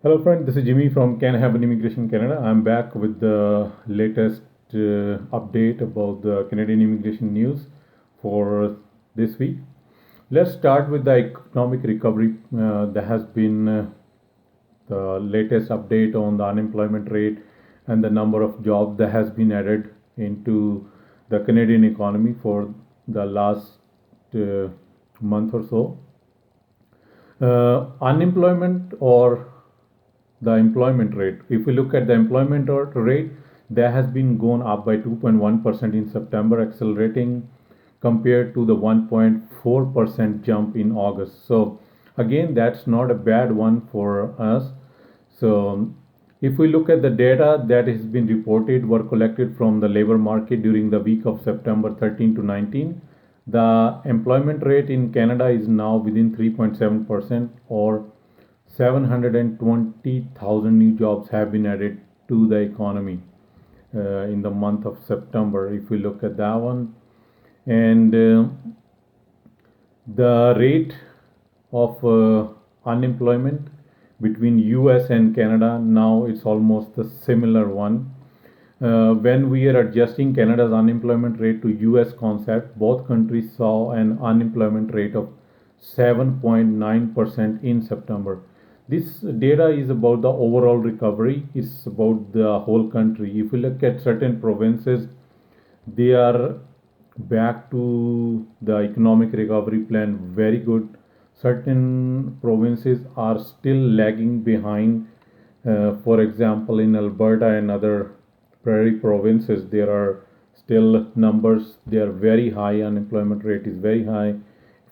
Hello, friend. This is Jimmy from Can Happen Immigration Canada. I'm back with the latest update about the Canadian immigration news for this week. Let's start with the economic recovery. There has been the latest update on the unemployment rate and the number of jobs that has been added into the Canadian economy for the last month or so. Unemployment or the employment rate. If we look at the employment rate, that has been gone up by 2.1% in September, accelerating compared to the 1.4% jump in August. So again, that's not a bad one for us. So if we look at the data that has been reported were collected from the labor market during the week of September 13 to 19, the employment rate in Canada is now within 3.7%, or 720,000 new jobs have been added to the economy in the month of September. If we look at that one, and the rate of unemployment between US and Canada, now it's almost the similar one. When we are adjusting Canada's unemployment rate to US concept, both countries saw an unemployment rate of 7.9% in September. This data is about the overall recovery, it's about the whole country. If we look at certain provinces, they are back to the economic recovery plan very good. Certain provinces are still lagging behind. For example, in Alberta and other prairie provinces, there are still numbers, they are very high, unemployment rate is very high.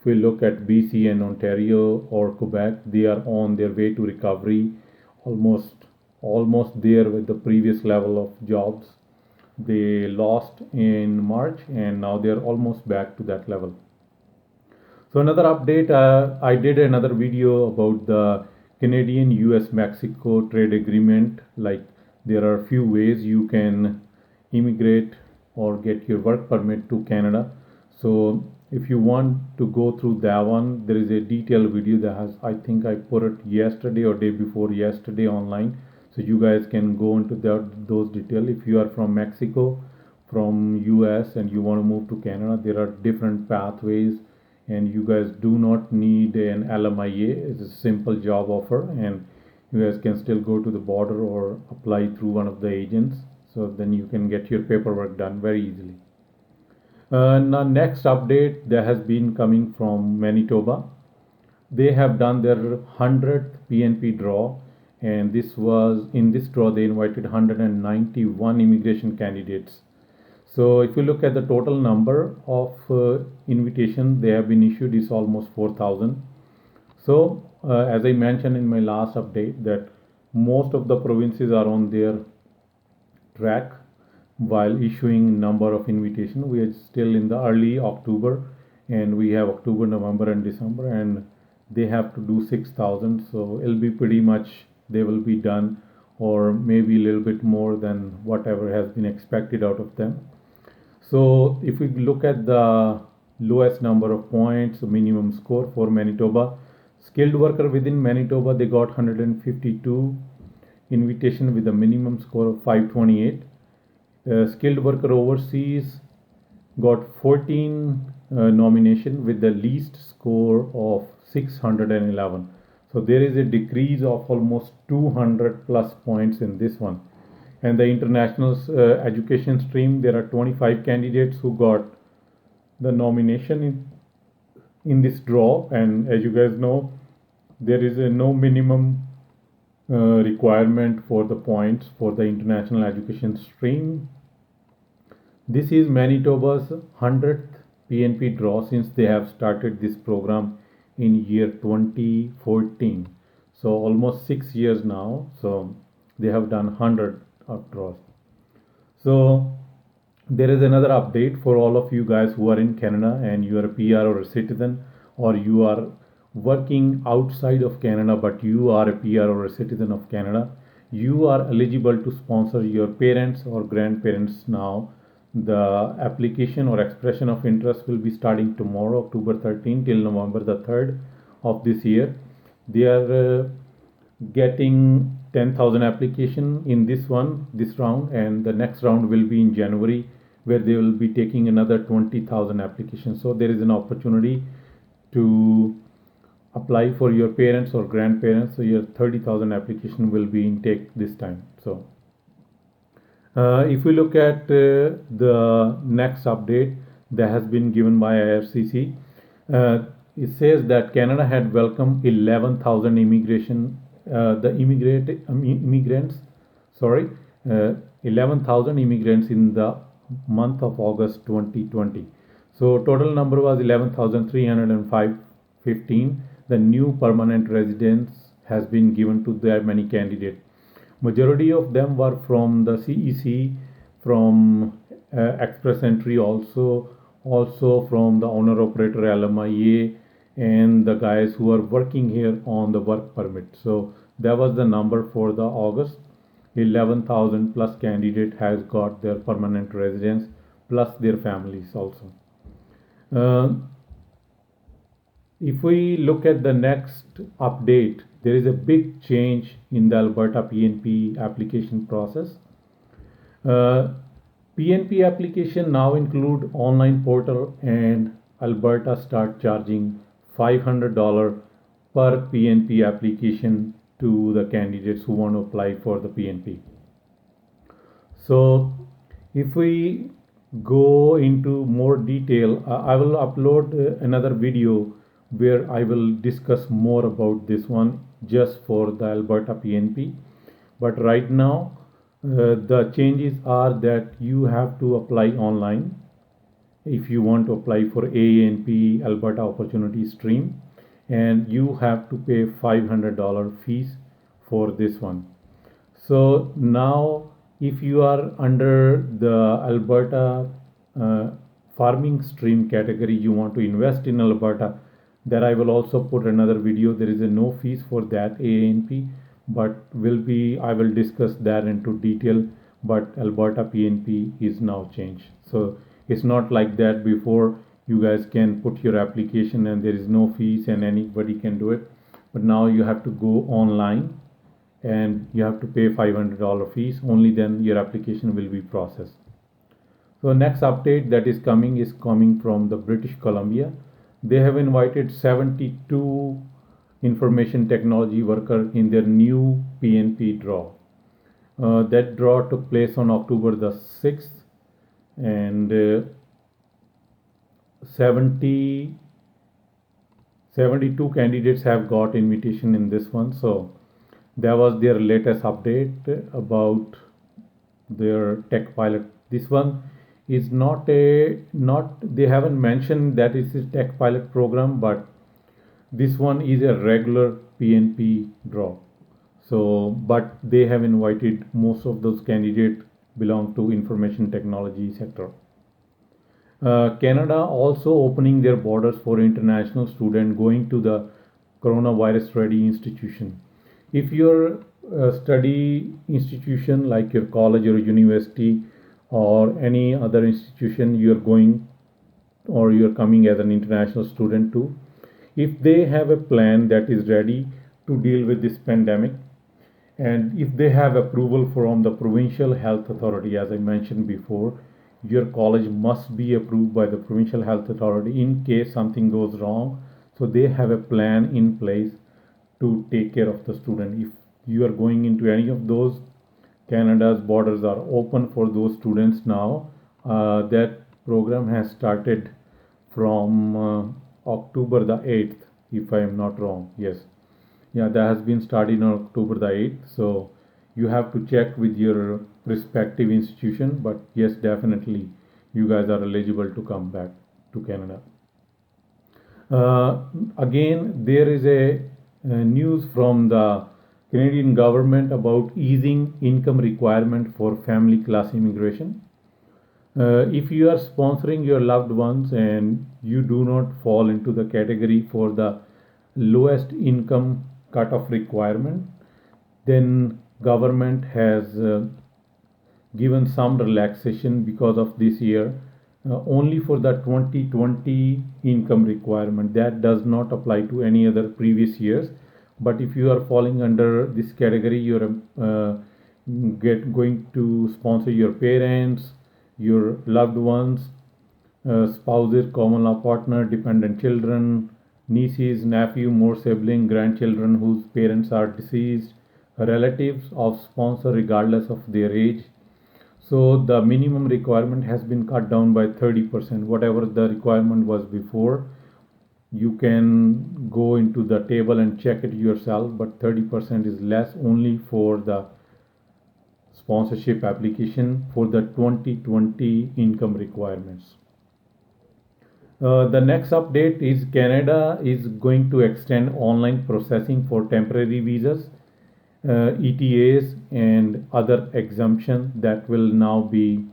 If we look at BC and Ontario or Quebec, they are on their way to recovery, almost almost there with the previous level of jobs they lost in March, and now they're almost back to that level. So another update, I did another video about the Canadian US Mexico trade agreement. Like, there are a few ways you can immigrate or get your work permit to Canada. So if you want to go through that one, there is a detailed video that has, I think I put it yesterday or day before yesterday online. So you guys can go into those details. If you are from Mexico, from US, and you want to move to Canada, there are different pathways, and you guys do not need an LMIA. It's a simple job offer, and you guys can still go to the border or apply through one of the agents. So then you can get your paperwork done very easily. Now, next update that has been coming from Manitoba. They have done their 100th PNP draw, and this was in this draw they invited 191 immigration candidates. So if you look at the total number of invitations they have been issued is almost 4,000. So as I mentioned in my last update, that most of the provinces are on their track while issuing number of invitation. We are still in the early October, and we have October, November, and December, and they have to do 6,000. So it'll be pretty much they will be done, or maybe a little bit more than whatever has been expected out of them. So if we look at the lowest number of points, minimum score for Manitoba, skilled worker within Manitoba, they got 152 invitation with a minimum score of 528. Skilled worker overseas got 14 nomination with the least score of 611. So there is a decrease of almost 200 plus points in this one. And the international education stream, there are 25 candidates who got the nomination in this draw, and as you guys know, there is a no minimum requirement for the points for the international education stream. This is Manitoba's 100th PNP draw since they have started this program in year 2014. So almost 6 years now. So they have done 100 of draws. So there is another update for all of you guys who are in Canada and you are a PR or a citizen, or you are working outside of Canada but you are a PR or a citizen of Canada. You are eligible to sponsor your parents or grandparents now. The application or expression of interest will be starting tomorrow, October 13 till November the 3rd of this year. They are getting 10,000 application in this round, and the next round will be in January, where they will be taking another 20,000 applications. So there is an opportunity to apply for your parents or grandparents. So your 30,000 application will be intake this time. So if we look at the next update that has been given by IRCC, it says that Canada had welcomed 11,000 immigrants, sorry, 11,000 immigrants in the month of August 2020. So total number was 11,315. The new permanent residence has been given to that many candidates. Majority of them were from the CEC, from Express Entry, also from the owner operator LMIA, and the guys who are working here on the work permit. So that was the number for the August. 11,000 plus candidate has got their permanent residence plus their families also. Uh, if we look at the next update, there is a big change in the Alberta PNP application process. Uh, PNP application now include online portal, and Alberta start charging $500 per PNP application to the candidates who want to apply for the PNP. So if we go into more detail, I will upload another video where I will discuss more about this one just for the Alberta PNP. But right now, the changes are that you have to apply online if you want to apply for ANP Alberta Opportunity Stream, and you have to pay $500 fees for this one. So now, if you are under the Alberta uh, farming stream category, you want to invest in Alberta, there I will also put another video. There is a no fees for that ANP, but I will discuss that into detail. But Alberta PNP is now changed. So it's not like that before. You guys can put your application and there is no fees and anybody can do it. But now you have to go online and you have to pay $500 fees. Only then your application will be processed. So next update that is coming from the British Columbia. They have invited 72 information technology worker in their new PNP draw. That draw took place on October the 6th, and 72 candidates have got invitation in this one. So that was their latest update about their tech pilot. This one is not they haven't mentioned that it's a tech pilot program, but this one is a regular PNP draw. So but they have invited most of those candidates belong to information technology sector. Canada also opening their borders for international students going to the coronavirus ready institution. If your study institution like your college or university or any other institution you are going or you are coming as an international student to, if they have a plan that is ready to deal with this pandemic, and if they have approval from the provincial health authority, as I mentioned before, your college must be approved by the provincial health authority in case something goes wrong. So they have a plan in place to take care of the student. If you are going into any of those, Canada's borders are open for those students now. That program has started from October the 8th, if I am not wrong. Yes, yeah, that has been started on October the 8th. So you have to check with your respective institution, but yes, definitely you guys are eligible to come back to Canada. Again, there is a news from the Canadian government about easing income requirement for family class immigration. If you are sponsoring your loved ones and you do not fall into the category for the lowest income cutoff requirement, then government has given some relaxation because of this year, only for the 2020 income requirement. That does not apply to any other previous years, But if you are falling under this category, you're going to sponsor your parents, your loved ones, spouses, common law partner, dependent children, nieces, nephew, more sibling, grandchildren whose parents are deceased, relatives of sponsor regardless of their age. So the minimum requirement has been cut down by 30%. Whatever the requirement was before, you can go into the table and check it yourself, but 30% is less only for the sponsorship application for the 2020 income requirements. The next update is Canada is going to extend online processing for temporary visas, ETAs, and other exemptions that will now be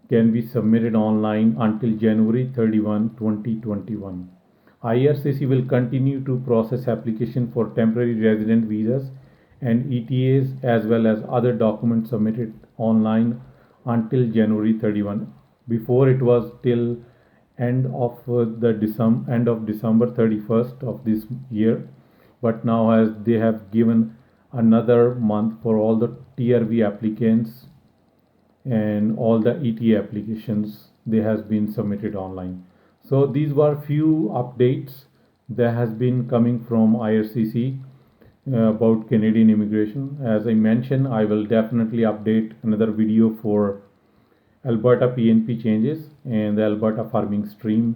can be submitted online until January 31, 2021. IRCC will continue to process application for temporary resident visas and ETAs as well as other documents submitted online until January 31. Before it was till end of December 31st of this year, but now as they have given another month for all the TRV applicants and all the ETA applications they has been submitted online. So these were few updates that has been coming from IRCC about Canadian immigration. As I mentioned, I will definitely update another video for Alberta PNP changes and the Alberta farming stream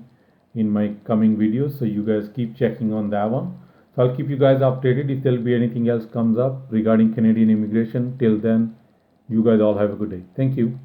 in my coming videos. So you guys keep checking on that one. So I'll keep you guys updated if there'll be anything else comes up regarding Canadian immigration. Till then, you guys all have a good day. Thank you.